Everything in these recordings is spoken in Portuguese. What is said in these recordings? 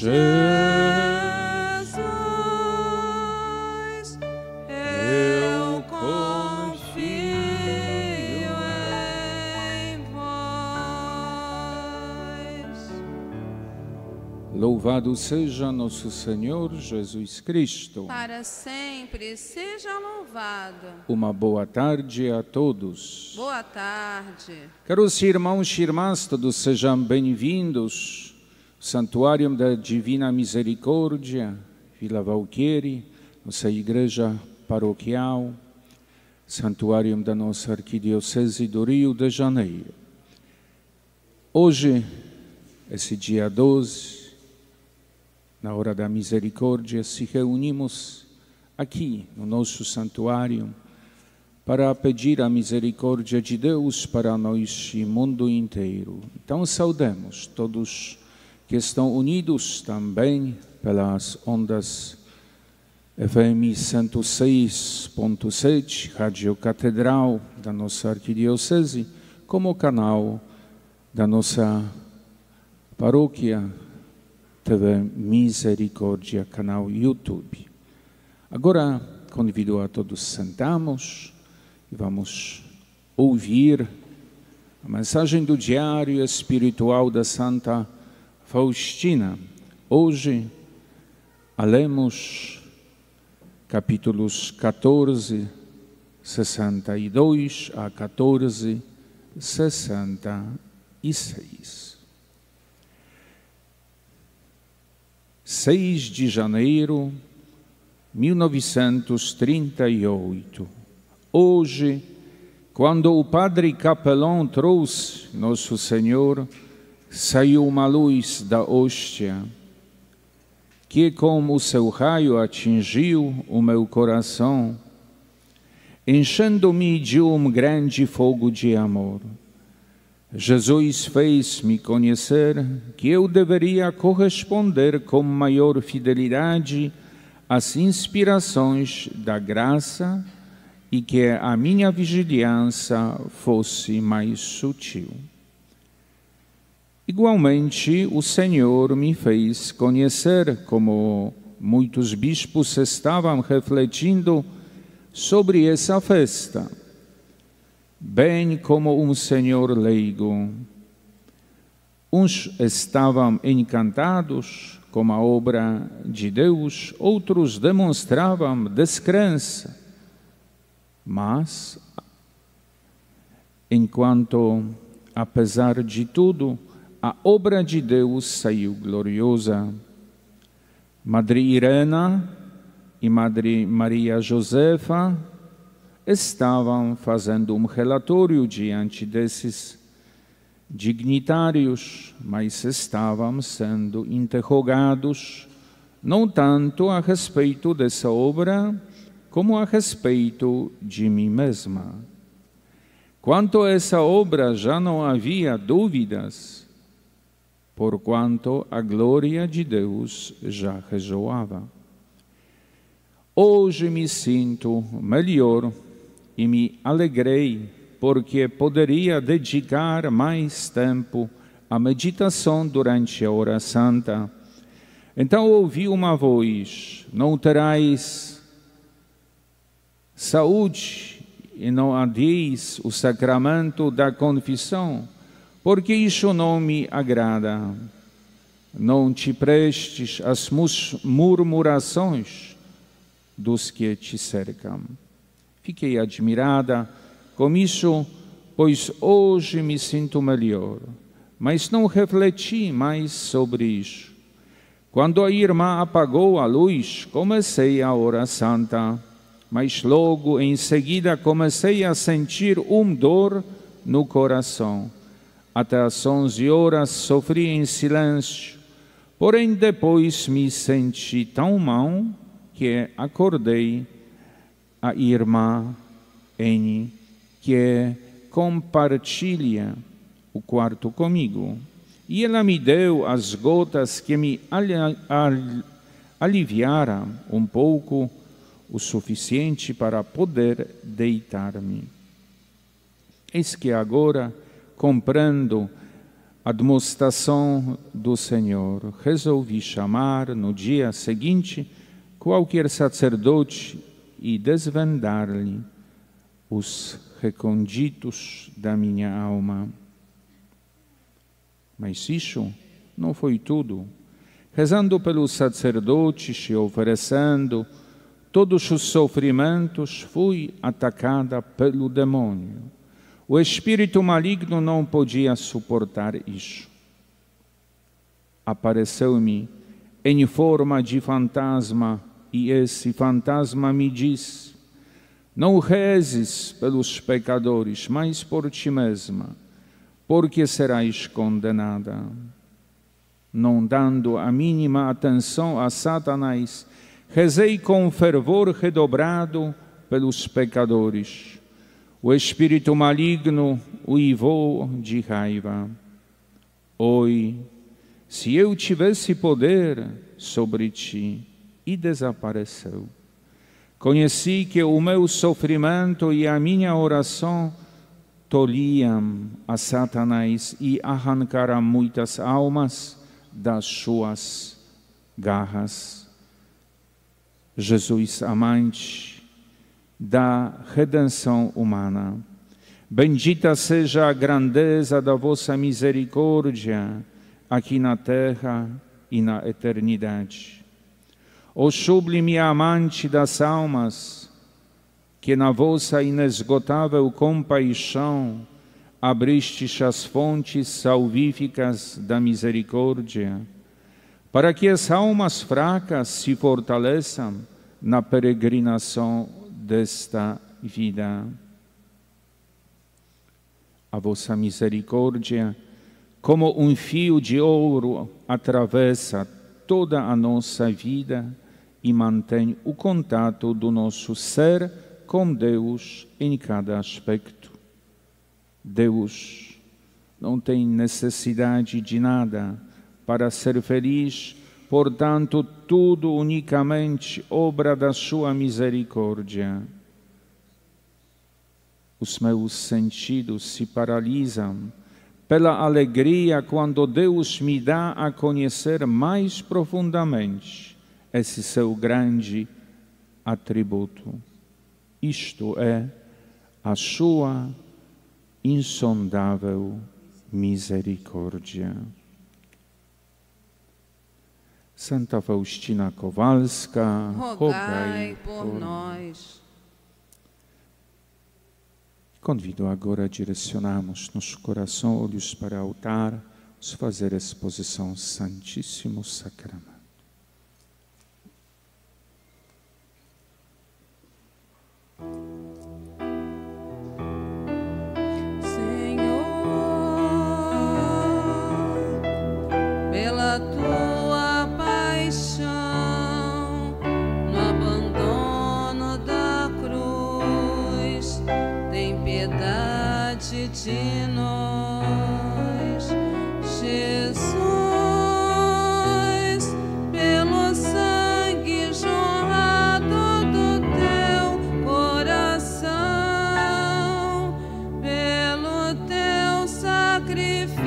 Jesus, eu confio em vós. Louvado seja nosso Senhor Jesus Cristo. Para sempre seja louvado. Uma boa tarde a todos. Boa tarde. Caros irmãos e irmãs, todos sejam bem-vindos ao Santuário da Divina Misericórdia, Vila Valqueire, nossa igreja paroquial, santuário da nossa Arquidiocese do Rio de Janeiro. Hoje, esse dia 12, na hora da misericórdia, se reunimos aqui no nosso santuário para pedir a misericórdia de Deus para nós e o mundo inteiro. Então saudemos todos que estão unidos também pelas ondas FM 106.7, Rádio Catedral da nossa Arquidiocese, como canal da nossa paróquia TV Misericórdia, canal YouTube. Agora convido a todos sentamos e vamos ouvir a mensagem do diário espiritual da Santa Faustina. Hoje lemos capítulos 14:62 a 14:66. 6 de janeiro de 1938. Hoje, quando o padre capelão trouxe Nosso Senhor, saiu uma luz da hóstia, que com o seu raio atingiu o meu coração, enchendo-me de um grande fogo de amor. Jesus fez-me conhecer que eu deveria corresponder com maior fidelidade às inspirações da graça e que a minha vigilância fosse mais sutil. Igualmente, o Senhor me fez conhecer como muitos bispos estavam refletindo sobre essa festa, bem como um senhor leigo. Uns estavam encantados com a obra de Deus, outros demonstravam descrença. Mas, enquanto, apesar de tudo, a obra de Deus saiu gloriosa, Madre Irena e Madre Maria Josefa estavam fazendo um relatório diante desses dignitários, mas estavam sendo interrogados não tanto a respeito dessa obra, como a respeito de mim mesma. Quanto a essa obra já não havia dúvidas, porquanto a glória de Deus já ressoava. Hoje me sinto melhor e me alegrei, porque poderia dedicar mais tempo à meditação durante a hora santa. Então ouvi uma voz: não terás saúde e não adeis o sacramento da confissão, porque isso não me agrada. Não te prestes às murmurações dos que te cercam. Fiquei admirada com isso, pois hoje me sinto melhor, mas não refleti mais sobre isso. Quando a irmã apagou a luz, comecei a hora santa, mas logo em seguida comecei a sentir dor no coração. Até às 11 horas sofri em silêncio, porém depois me senti tão mal que acordei a irmã N, que compartilha o quarto comigo. E ela me deu as gotas que me aliviaram um pouco, o suficiente para poder deitar-me. Eis que agora compreendo admoestação do Senhor, resolvi chamar no dia seguinte qualquer sacerdote e desvendar-lhe os recônditos da minha alma. Mas isso não foi tudo. Rezando pelos sacerdotes e oferecendo todos os sofrimentos, fui atacada pelo demônio. O espírito maligno não podia suportar isso. Apareceu-me em forma de fantasma e esse fantasma me diz: não rezes pelos pecadores, mas por ti mesma, porque serás condenada. Não dando a mínima atenção a Satanás, rezei com fervor redobrado pelos pecadores. O espírito maligno uivou de raiva. Oi, se eu tivesse poder sobre ti, e desapareceu. Conheci que o meu sofrimento e a minha oração tolhiam a Satanás e arrancaram muitas almas das suas garras. Jesus amante da redenção humana, bendita seja a grandeza da vossa misericórdia aqui na terra e na eternidade. Ó sublime amante das almas, que na vossa inesgotável compaixão abristes as fontes salvíficas da misericórdia, para que as almas fracas se fortaleçam na peregrinação desta vida. A vossa misericórdia, como um fio de ouro, atravessa toda a nossa vida e mantém o contato do nosso ser com Deus em cada aspecto. Deus não tem necessidade de nada para ser feliz, portanto, tudo unicamente obra da sua misericórdia. Os meus sentidos se paralisam pela alegria quando Deus me dá a conhecer mais profundamente esse seu grande atributo. Isto é a sua insondável misericórdia. Santa Faustina Kowalska, rogai por nós. Convido agora a direcionarmos nosso coração, olhos para o altar, vamos fazer a exposição Santíssimo Sacramento. Pela tua paixão, no abandono da cruz, tem piedade de nós, Jesus. Pelo sangue jorrado do teu coração, pelo teu sacrifício,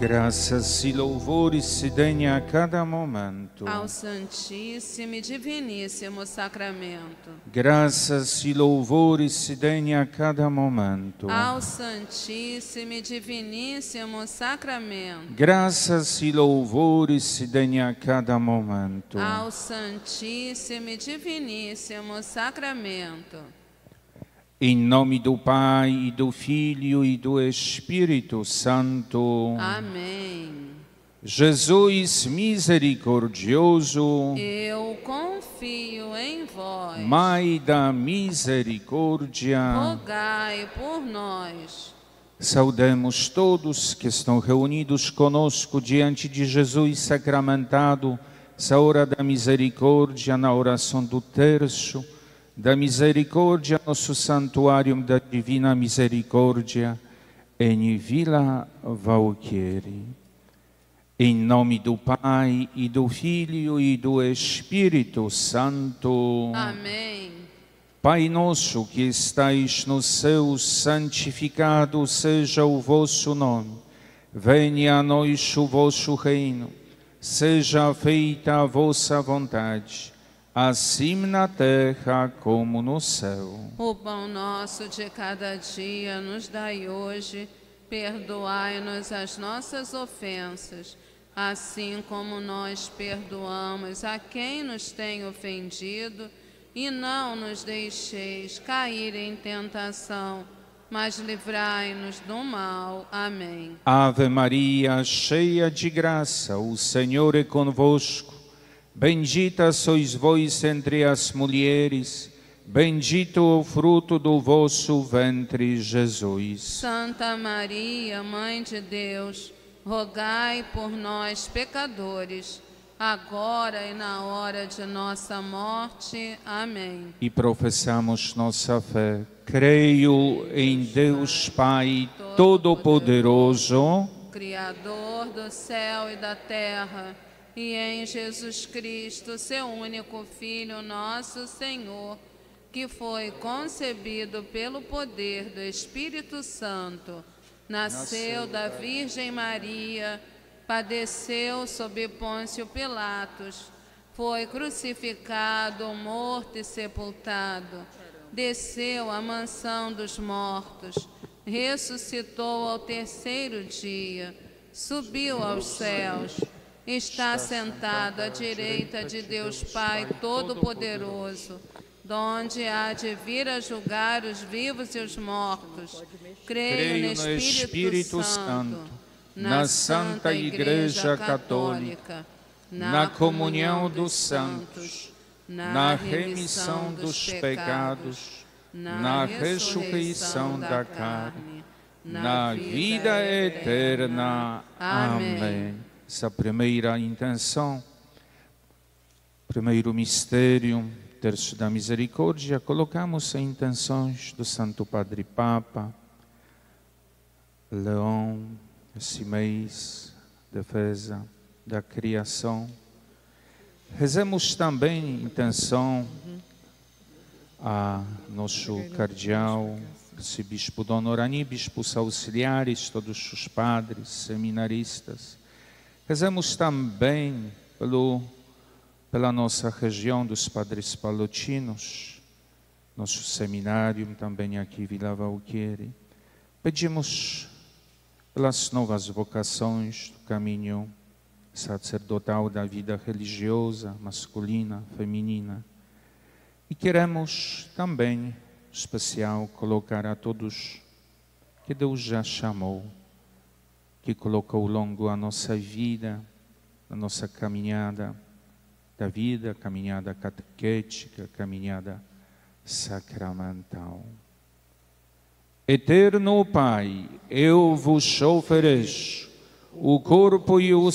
Graças e louvores se deem a cada momento ao Santíssimo e Diviníssimo Sacramento. Graças e louvores se deem a cada momento Ao Santíssimo e Diviníssimo Sacramento. Graças e louvores se deem a cada momento Ao Santíssimo e Diviníssimo Sacramento. Em nome do Pai, e do Filho e do Espírito Santo. Amém. Jesus misericordioso, Eu confio em vós. Mãe da misericórdia, Rogai por nós. saudemos todos que estão reunidos conosco diante de Jesus sacramentado, essa hora da misericórdia, na oração do terço, da misericórdia, nosso santuário da Divina Misericórdia, em Vila Valchieri. Em nome do Pai, e do Filho e do Espírito Santo. Amém. Pai nosso que estais no céu, santificado seja o vosso nome. Venha a nós o vosso reino. Seja feita a vossa vontade, assim na terra como no céu. O pão nosso de cada dia nos dai hoje. Perdoai-nos as nossas ofensas, assim como nós perdoamos a quem nos tem ofendido. E não nos deixeis cair em tentação, mas livrai-nos do mal. Amém. Ave Maria, cheia de graça, o Senhor é convosco. Bendita sois vós entre as mulheres, bendito o fruto do vosso ventre, Jesus. Santa Maria, Mãe de Deus, rogai por nós, pecadores, agora e na hora de nossa morte. Amém. E professamos nossa fé. Creio em Deus Pai Todo-Poderoso, Criador do céu e da terra, e em Jesus Cristo, seu único Filho, nosso Senhor, que foi concebido pelo poder do Espírito Santo, nasceu da Virgem Maria, padeceu sob Pôncio Pilatos, foi crucificado, morto e sepultado, desceu à mansão dos mortos, ressuscitou ao terceiro dia, subiu aos céus, está sentado à direita de Deus Pai Todo-Poderoso, donde há de vir a julgar os vivos e os mortos. Creio no Espírito Santo, na Santa Igreja Católica, na comunhão dos santos, na remissão dos pecados, na ressurreição da carne, na vida eterna. Amém. Essa primeira intenção, primeiro mistério, terço da misericórdia, colocamos as intenções do Santo Padre Papa, Leão, esse mês, defesa da criação. Rezemos também intenção a nosso cardeal, arcebispo Dom Orani, bispos auxiliares, todos os padres, seminaristas. Rezemos também pela nossa região dos padres palotinos, nosso seminário também aqui em Vila Valchieri. Pedimos pelas novas vocações do caminho sacerdotal da vida religiosa, masculina, feminina. E queremos também, em especial, colocar a todos que Deus já chamou, que colocou ao longo da nossa vida, a nossa caminhada da vida, caminhada catequética, caminhada sacramental. Eterno Pai, eu vos ofereço o corpo e o